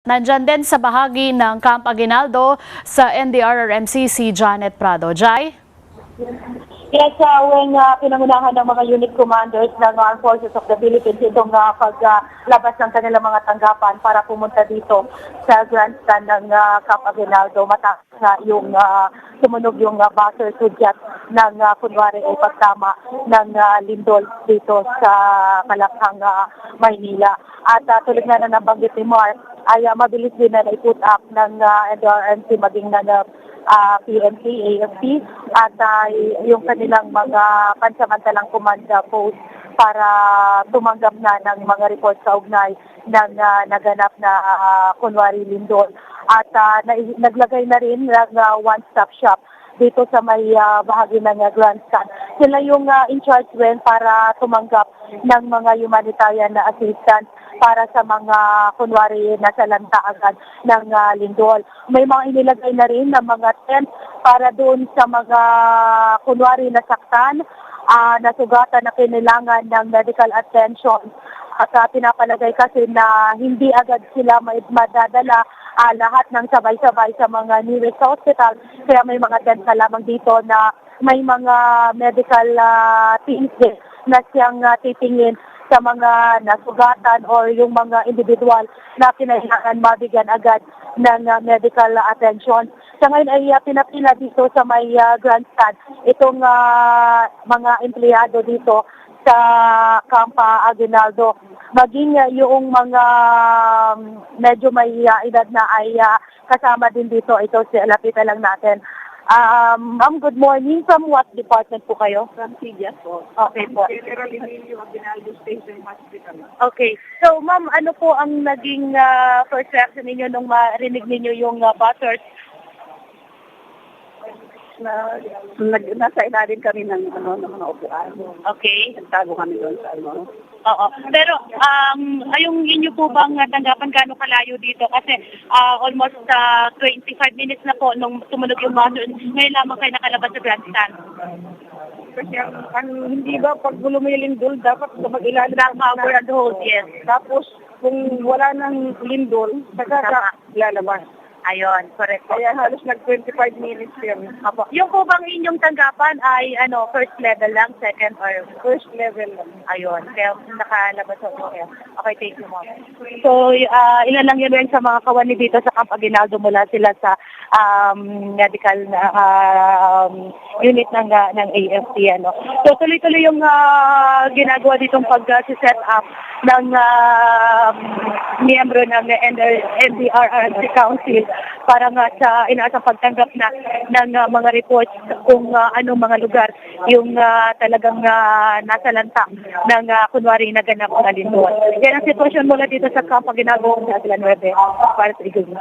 Nandyan din sa bahagi ng Camp Aguinaldo sa NDRRMC si Janet Prado. Jai? Yes, when pinangunahan ng mga unit commanders ng Armed Forces of the Philippines itong paglabas ng kanilang mga tanggapan para pumunta dito sa grandstand ng Camp Aguinaldo matapos na yung tumunog yung buzzer sudyat ng kunwari ay pagtama ng lindol dito sa Malacanang, Maynila. At tulad nga na nabanggit ni Mark, ay mabilis din na i-put up ng NDRRMC maging ng PNP, AFP at yung kanilang mga pansamantalang command post para tumanggap na ng mga report sa ugnay ng naganap na kunwari lindol. At naglagay na rin ng one-stop shop dito sa may bahagi ng grandstand. Sila yung in charge rin para tumanggap ng mga humanitarian na assistance para sa mga kunwari nasa lanta agad ng lindol. May mga inilagay na rin ng mga tent para doon sa mga kunwari nasaktan, nasugatan na kailangan ng medical attention. At pinapalagay kasi na hindi agad sila madadala lahat ng sabay-sabay sa mga nearest hospital. Kaya may mga tent na lamang dito na may mga medical teams din na siyang titingin sa mga nasugatan o yung mga individual na kinailangan mabigyan agad ng medical attention. Sa ngayon ay pinapila dito sa may grandstand itong mga empleyado dito sa Camp Aguinaldo. Maging yung mga medyo may edad na ay kasama din dito. Ito lapitan lang natin. Ma'am, good morning. From what department po kayo? From CDS po. Okay po. General Emilio Aguinaldo Station Hospital. Okay. So, ma'am, ano po ang naging first reaction ninyo nung marinig ninyo yung buzzers? Nasa ilalim kami ng mga upuan. Okay. Nagtago kami doon sa Oo. Pero, yung inyo po bang tanggapan gaano kalayo dito? Kasi almost 25 minutes na po nung tumunog yung buzzer. Ngayon lamang kayo nakalabas sa grandstand. Kasi hindi ba pag lumilindol, dapat mag-ilalim Power and hold, yes. Tapos, kung wala ng lindol, saka lalabas. Ayun, correct. Kaya halos nag-25 minutes yun. Opo. Yung po bang inyong tanggapan ay first level lang, second or First level lang. ayun, kaya nakalabas ako kayo. Okay, thank you, ma'am. So, ilan lang yun rin sa mga kawani dito sa Camp Aguinaldo mula sila sa medical unit ng AFP. So, tuloy-tuloy yung ginagawa ditong pag-set up ng miyembro ng NDRRMC Council para nga sa inaasang pagtanggap na ng mga reports kung anong mga lugar yung talagang nasa lanta ng kunwari naganap na lindol. Yan ang sitwasyon mula dito sa Camp Aguinaldo sa Isla 9 para sa Iglesia.